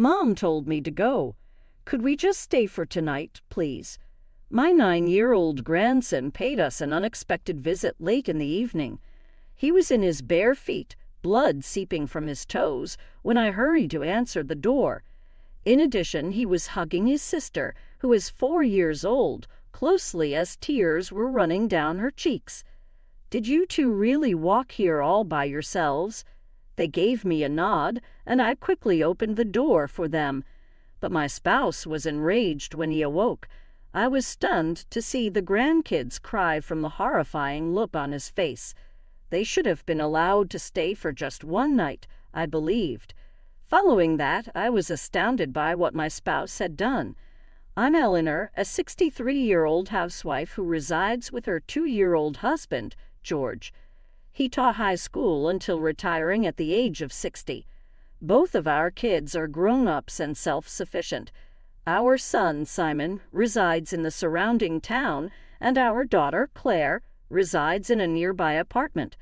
Mom told me to go. Could we just stay for tonight, please? My 9-year-old grandson paid us an unexpected visit late in the evening. He was in his bare feet, blood seeping from his toes, when I hurried to answer the door. In addition, he was hugging his sister, who is 4 years old, closely as tears were running down her cheeks. Did you two really walk here all by yourselves? They gave me a nod, and I quickly opened the door for them. But my spouse was enraged when he awoke. I was stunned to see the grandkids cry from the horrifying look on his face. They should have been allowed to stay for just one night, I believed. Following that, I was astounded by what my spouse had done. I'm Eleanor, a 63-year-old housewife who resides with her 2-year-old husband, George. He taught high school until retiring at the age of 60. Both of our kids are grown-ups and self-sufficient. Our son, Simon, resides in the surrounding town, and our daughter, Claire, resides in a nearby apartment.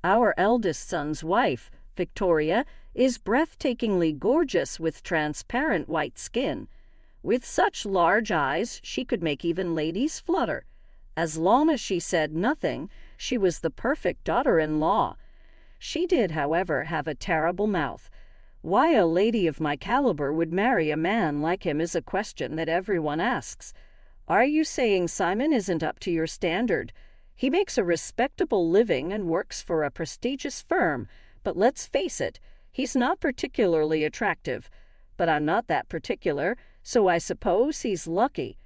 Our eldest son's wife, Victoria, is breathtakingly gorgeous with transparent white skin. With such large eyes, she could make even ladies flutter. As long as she said nothing, she was the perfect daughter-in-law. She did, however, have a terrible mouth. Why a lady of my caliber would marry a man like him is a question that everyone asks. Are you saying Simon isn't up to your standard? He makes a respectable living and works for a prestigious firm, but let's face it, he's not particularly attractive. But I'm not that particular, so I suppose he's lucky.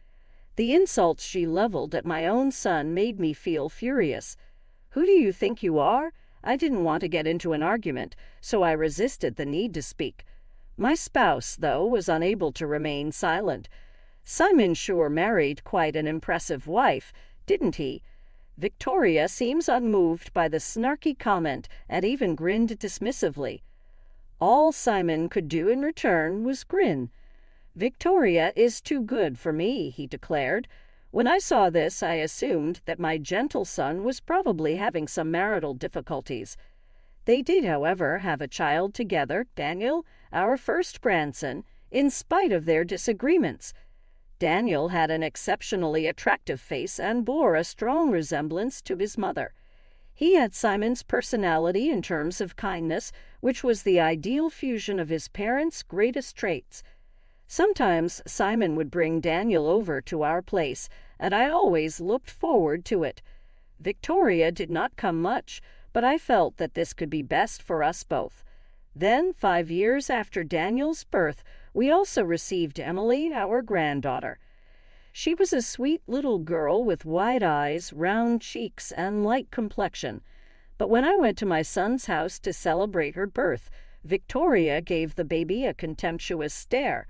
The insults she leveled at my own son made me feel furious. Who do you think you are? I didn't want to get into an argument, so I resisted the need to speak. My spouse, though, was unable to remain silent. Simon sure married quite an impressive wife, didn't he? Victoria seems unmoved by the snarky comment and even grinned dismissively. All Simon could do in return was grin. Victoria is too good for me, he declared. When I saw this, I assumed that my gentle son was probably having some marital difficulties. They did, however, have a child together, Daniel, our first grandson, in spite of their disagreements. Daniel had an exceptionally attractive face and bore a strong resemblance to his mother. He had Simon's personality in terms of kindness, which was the ideal fusion of his parents' greatest traits. Sometimes Simon would bring Daniel over to our place, and I always looked forward to it. Victoria did not come much, but I felt that this could be best for us both. Then, 5 years after Daniel's birth, we also received Emily, our granddaughter. She was a sweet little girl with wide eyes, round cheeks, and light complexion. But when I went to my son's house to celebrate her birth, Victoria gave the baby a contemptuous stare.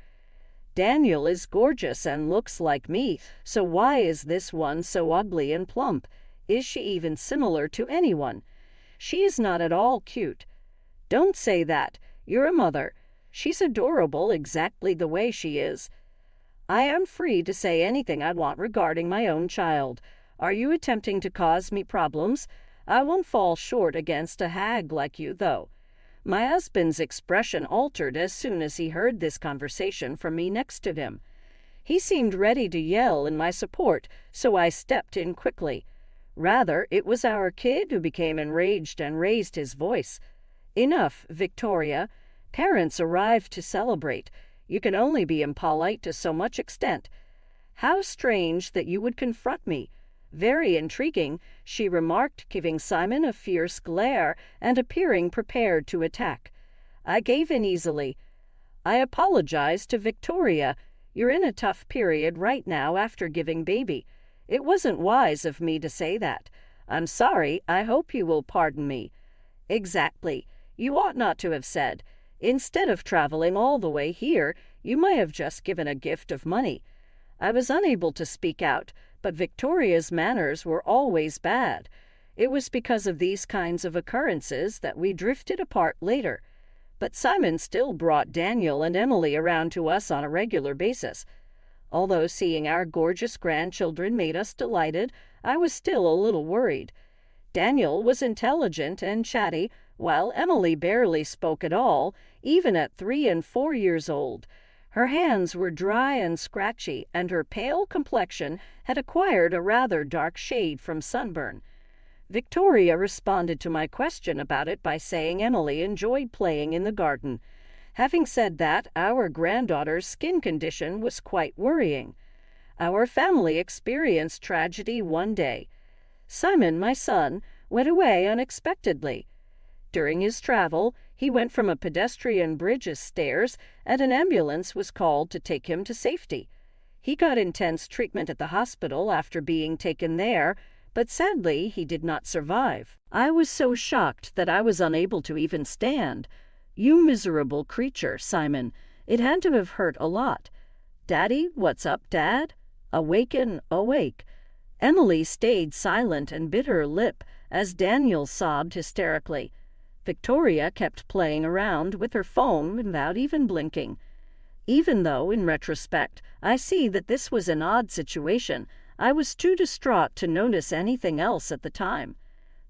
Daniel is gorgeous and looks like me, so why is this one so ugly and plump? Is she even similar to anyone? She is not at all cute. Don't say that. You're a mother. She's adorable exactly the way she is. I am free to say anything I want regarding my own child. Are you attempting to cause me problems? I won't fall short against a hag like you, though. My husband's expression altered as soon as he heard this conversation from me next to him. He seemed ready to yell in my support, so I stepped in quickly. Rather, it was our kid who became enraged and raised his voice. Enough, Victoria. Parents arrived to celebrate. You can only be impolite to so much extent. How strange that you would confront me. Very intriguing, she remarked, giving Simon a fierce glare and appearing prepared to attack. I gave in easily. I apologized to Victoria. You're in a tough period right now after giving baby. It wasn't wise of me to say that. I'm sorry. I hope you will pardon me. Exactly. You ought not to have said. Instead of traveling all the way here, you might have just given a gift of money. I was unable to speak out, but Victoria's manners were always bad. It was because of these kinds of occurrences that we drifted apart later. But Simon still brought Daniel and Emily around to us on a regular basis. Although seeing our gorgeous grandchildren made us delighted, I was still a little worried. Daniel was intelligent and chatty, while Emily barely spoke at all, even at 3 and 4 years old. Her hands were dry and scratchy, and her pale complexion had acquired a rather dark shade from sunburn. Victoria responded to my question about it by saying Emily enjoyed playing in the garden. Having said that, our granddaughter's skin condition was quite worrying. Our family experienced tragedy one day. Simon, my son, went away unexpectedly. During his travel, he went from a pedestrian bridge's stairs, and an ambulance was called to take him to safety. He got intense treatment at the hospital after being taken there, but sadly he did not survive. I was so shocked that I was unable to even stand. You miserable creature, Simon. It had to have hurt a lot. Daddy, what's up, Dad? Awaken, awake. Emily stayed silent and bit her lip as Daniel sobbed hysterically. Victoria kept playing around with her phone without even blinking. Even though, in retrospect, I see that this was an odd situation, I was too distraught to notice anything else at the time.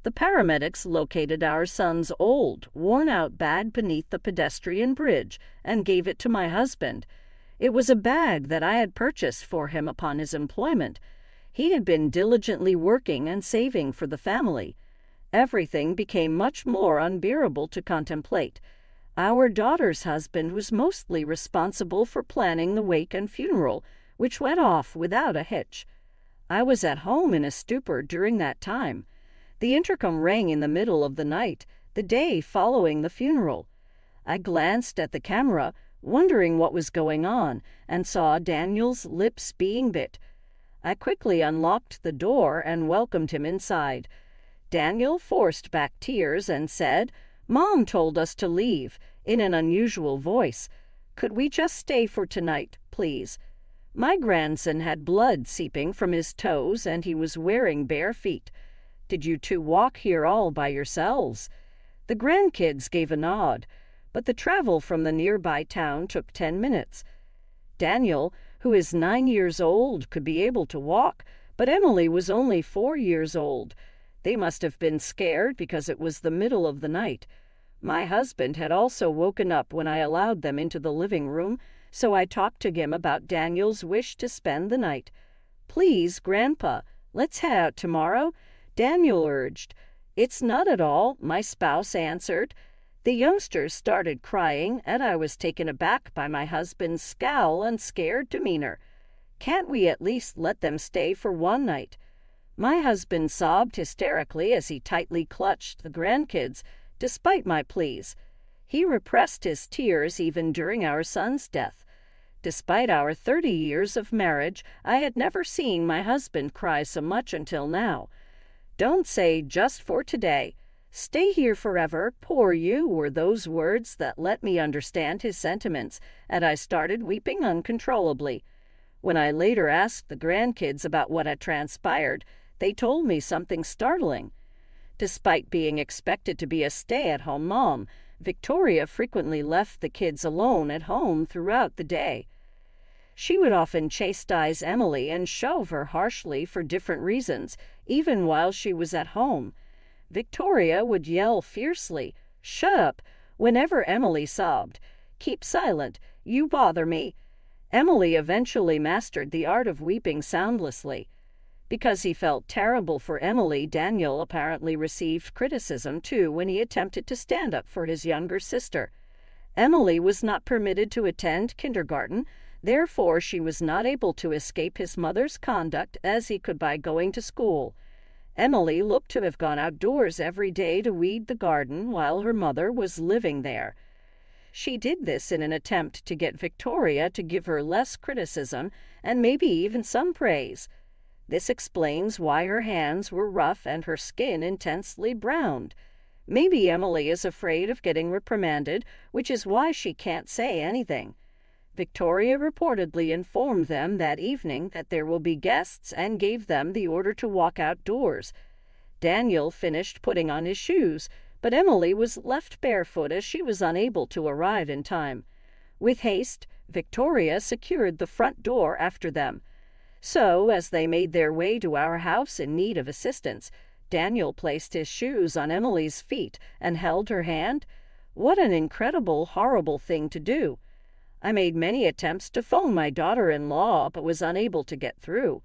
The paramedics located our son's old, worn-out bag beneath the pedestrian bridge and gave it to my husband. It was a bag that I had purchased for him upon his employment. He had been diligently working and saving for the family. Everything became much more unbearable to contemplate. Our daughter's husband was mostly responsible for planning the wake and funeral, which went off without a hitch. I was at home in a stupor during that time. The intercom rang in the middle of the night, the day following the funeral. I glanced at the camera, wondering what was going on, and saw Daniel's lips being bit. I quickly unlocked the door and welcomed him inside. Daniel forced back tears and said, "Mom told us to leave," in an unusual voice. "Could we just stay for tonight, please?" My grandson had blood seeping from his toes, and he was wearing bare feet. "Did you two walk here all by yourselves?" The grandkids gave a nod, but the travel from the nearby town took 10 minutes. Daniel, who is 9 years old, could be able to walk, but Emily was only 4 years old. They must have been scared because it was the middle of the night. My husband had also woken up when I allowed them into the living room, so I talked to him about Daniel's wish to spend the night. "Please, Grandpa, let's head out tomorrow," Daniel urged. "It's not at all," my spouse answered. The youngsters started crying, and I was taken aback by my husband's scowl and scared demeanor. "Can't we at least let them stay for one night?" My husband sobbed hysterically as he tightly clutched the grandkids, despite my pleas. He repressed his tears even during our son's death. Despite our 30 years of marriage, I had never seen my husband cry so much until now. "Don't say just for today. Stay here forever, poor you," were those words that let me understand his sentiments, and I started weeping uncontrollably. When I later asked the grandkids about what had transpired, they told me something startling. Despite being expected to be a stay-at-home mom, Victoria frequently left the kids alone at home throughout the day. She would often chastise Emily and shove her harshly for different reasons, even while she was at home. Victoria would yell fiercely, "Shut up," whenever Emily sobbed. "Keep silent, you bother me." Emily eventually mastered the art of weeping soundlessly. Because he felt terrible for Emily, Daniel apparently received criticism too when he attempted to stand up for his younger sister. Emily was not permitted to attend kindergarten, therefore she was not able to escape his mother's conduct as he could by going to school. Emily looked to have gone outdoors every day to weed the garden while her mother was living there. She did this in an attempt to get Victoria to give her less criticism and maybe even some praise. This explains why her hands were rough and her skin intensely browned. Maybe Emily is afraid of getting reprimanded, which is why she can't say anything. Victoria reportedly informed them that evening that there will be guests and gave them the order to walk outdoors. Daniel finished putting on his shoes, but Emily was left barefoot as she was unable to arrive in time. With haste, Victoria secured the front door after them. So, as they made their way to our house in need of assistance, Daniel placed his shoes on Emily's feet and held her hand. What an incredible, horrible thing to do. I made many attempts to phone my daughter-in-law, but was unable to get through.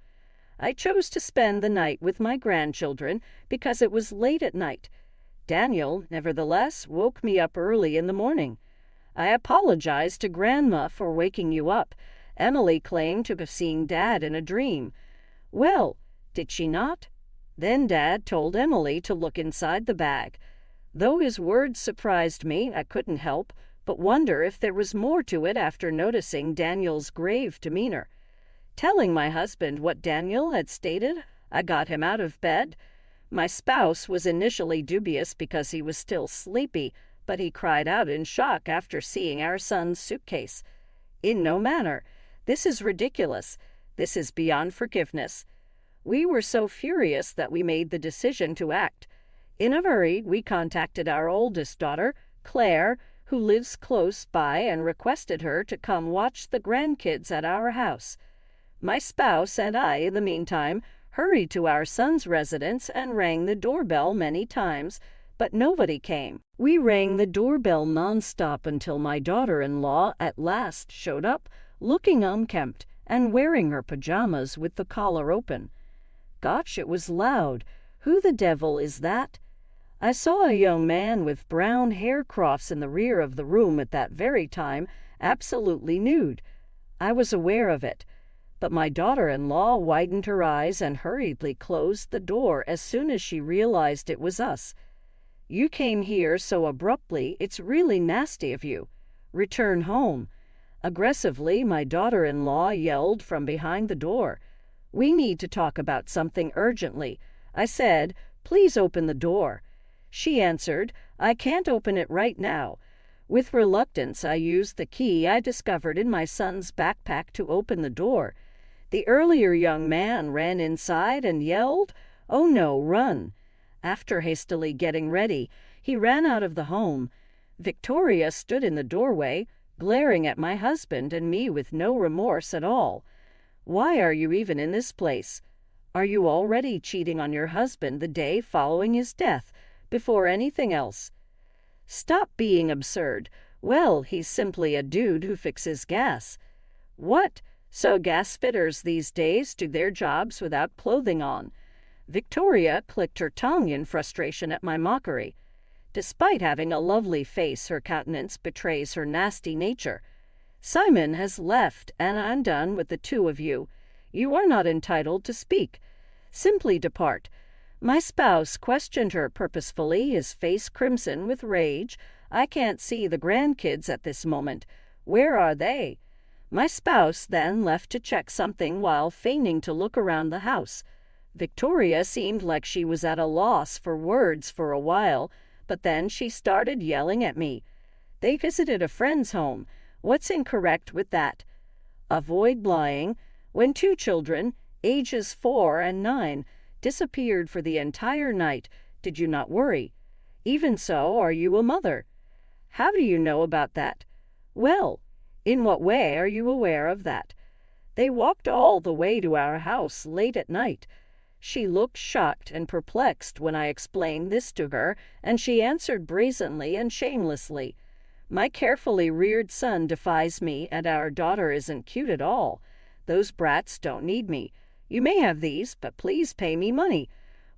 I chose to spend the night with my grandchildren because it was late at night. Daniel, nevertheless, woke me up early in the morning. I apologized to Grandma for waking you up. Emily claimed to have seen Dad in a dream. Well, did she not? Then Dad told Emily to look inside the bag. Though his words surprised me, I couldn't help but wonder if there was more to it after noticing Daniel's grave demeanor. Telling my husband what Daniel had stated, I got him out of bed. My spouse was initially dubious because he was still sleepy, but he cried out in shock after seeing our son's suitcase. In no manner. This is ridiculous. This is beyond forgiveness. We were so furious that we made the decision to act. In a hurry, we contacted our oldest daughter, Claire, who lives close by, and requested her to come watch the grandkids at our house. My spouse and I, in the meantime, hurried to our son's residence and rang the doorbell many times, but nobody came. We rang the doorbell nonstop until my daughter-in-law at last showed up, looking unkempt and wearing her pajamas with the collar open. Gosh, it was loud. Who the devil is that? I saw a young man with brown hair crofts in the rear of the room at that very time, absolutely nude. I was aware of it, but my daughter-in-law widened her eyes and hurriedly closed the door as soon as she realized it was us. You came here so abruptly, it's really nasty of you. Return home. Aggressively, my daughter-in-law yelled from behind the door. We need to talk about something urgently. I said, please open the door. She answered, I can't open it right now. With reluctance, I used the key I discovered in my son's backpack to open the door. The earlier young man ran inside and yelled, "Oh no, run!" After hastily getting ready, he ran out of the home. Victoria stood in the doorway, glaring at my husband and me with no remorse at all. Why are you even in this place? Are you already cheating on your husband the day following his death, before anything else? Stop being absurd. Well, he's simply a dude who fixes gas. What? So gas fitters these days do their jobs without clothing on. Victoria clicked her tongue in frustration at my mockery. Despite having a lovely face, her countenance betrays her nasty nature. Simon has left, and I'm done with the two of you. You are not entitled to speak. Simply depart. My spouse questioned her purposefully, his face crimson with rage. I can't see the grandkids at this moment. Where are they? My spouse then left to check something while feigning to look around the house. Victoria seemed like she was at a loss for words for a while, but then she started yelling at me. They visited a friend's home. What's incorrect with that? Avoid lying. When two children, ages 4 and 9, disappeared for the entire night, did you not worry? Even so, are you a mother? How do you know about that? Well, in what way are you aware of that? They walked all the way to our house late at night. She looked shocked and perplexed when I explained this to her, and she answered brazenly and shamelessly. My carefully reared son defies me, and our daughter isn't cute at all. Those brats don't need me. You may have these, but please pay me money.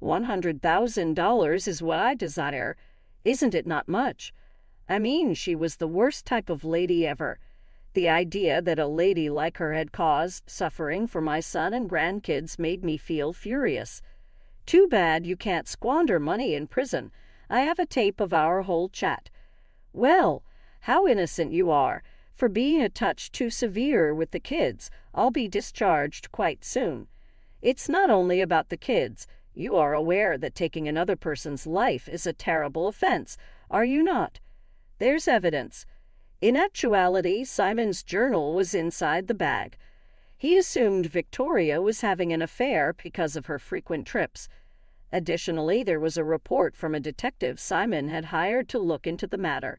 $100,000 is what I desire. Isn't it not much? I mean, she was the worst type of lady ever. The idea that a lady like her had caused suffering for my son and grandkids made me feel furious. Too bad you can't squander money in prison. I have a tape of our whole chat. Well, how innocent you are. For being a touch too severe with the kids, I'll be discharged quite soon. It's not only about the kids. You are aware that taking another person's life is a terrible offense, are you not? There's evidence. In actuality, Simon's journal was inside the bag. He assumed Victoria was having an affair because of her frequent trips. Additionally, there was a report from a detective Simon had hired to look into the matter.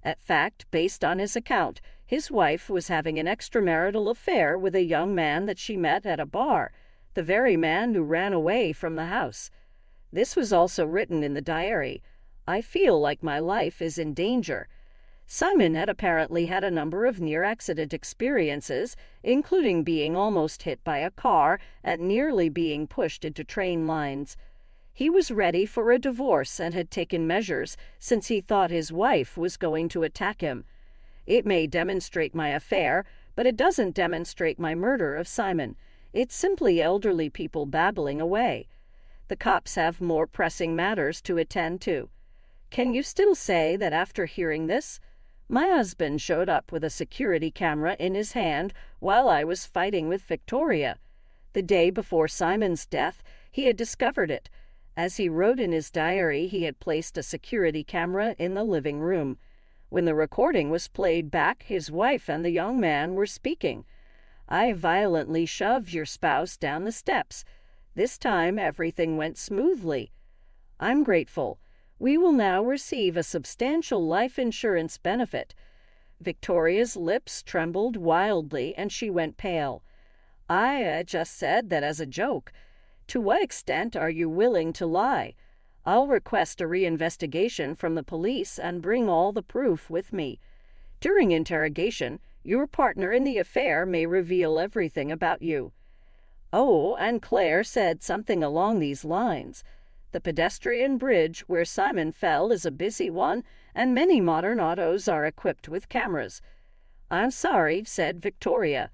In fact, based on his account, his wife was having an extramarital affair with a young man that she met at a bar, the very man who ran away from the house. This was also written in the diary. I feel like my life is in danger. Simon had apparently had a number of near-accident experiences, including being almost hit by a car and nearly being pushed into train lines. He was ready for a divorce and had taken measures since he thought his wife was going to attack him. It may demonstrate my affair, but it doesn't demonstrate my murder of Simon. It's simply elderly people babbling away. The cops have more pressing matters to attend to. Can you still say that after hearing this? My husband showed up with a security camera in his hand while I was fighting with Victoria. The day before Simon's death, he had discovered it. As he wrote in his diary, he had placed a security camera in the living room. When the recording was played back, his wife and the young man were speaking. I violently shoved your spouse down the steps. This time, everything went smoothly. I'm grateful. We will now receive a substantial life insurance benefit. Victoria's lips trembled wildly and she went pale. I just said that as a joke. To what extent are you willing to lie? I'll request a reinvestigation from the police and bring all the proof with me. During interrogation, your partner in the affair may reveal everything about you. Oh, and Claire said something along these lines. The pedestrian bridge where Simon fell is a busy one, and many modern autos are equipped with cameras. I'm sorry, said Victoria.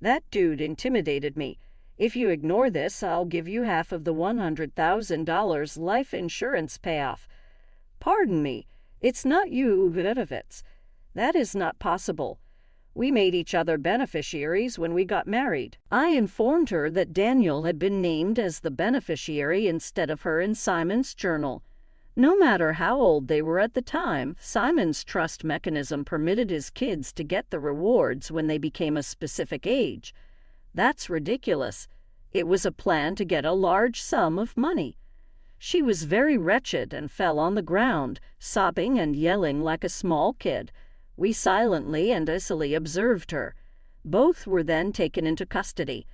That dude intimidated me. If you ignore this, I'll give you half of the $100,000 life insurance payoff. Pardon me, it's not you, Redditovits. That is not possible. We made each other beneficiaries when we got married. I informed her that Daniel had been named as the beneficiary instead of her in Simon's journal. No matter how old they were at the time, Simon's trust mechanism permitted his kids to get the rewards when they became a specific age. That's ridiculous. It was a plan to get a large sum of money. She was very wretched and fell on the ground, sobbing and yelling like a small kid. We silently and icily observed her. Both were then taken into custody.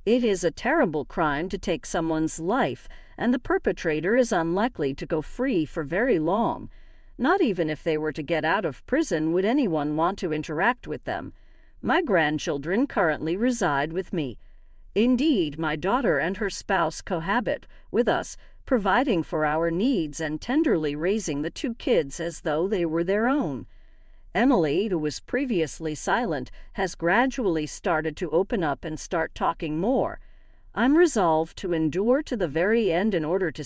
It is a terrible crime to take someone's life, and the perpetrator is unlikely to go free for very long. Not even if they were to get out of prison would anyone want to interact with them. My grandchildren currently reside with me. Indeed, my daughter and her spouse cohabit with us, providing for our needs and tenderly raising the two kids as though they were their own. Emily, who was previously silent, has gradually started to open up and start talking more. I'm resolved to endure to the very end in order to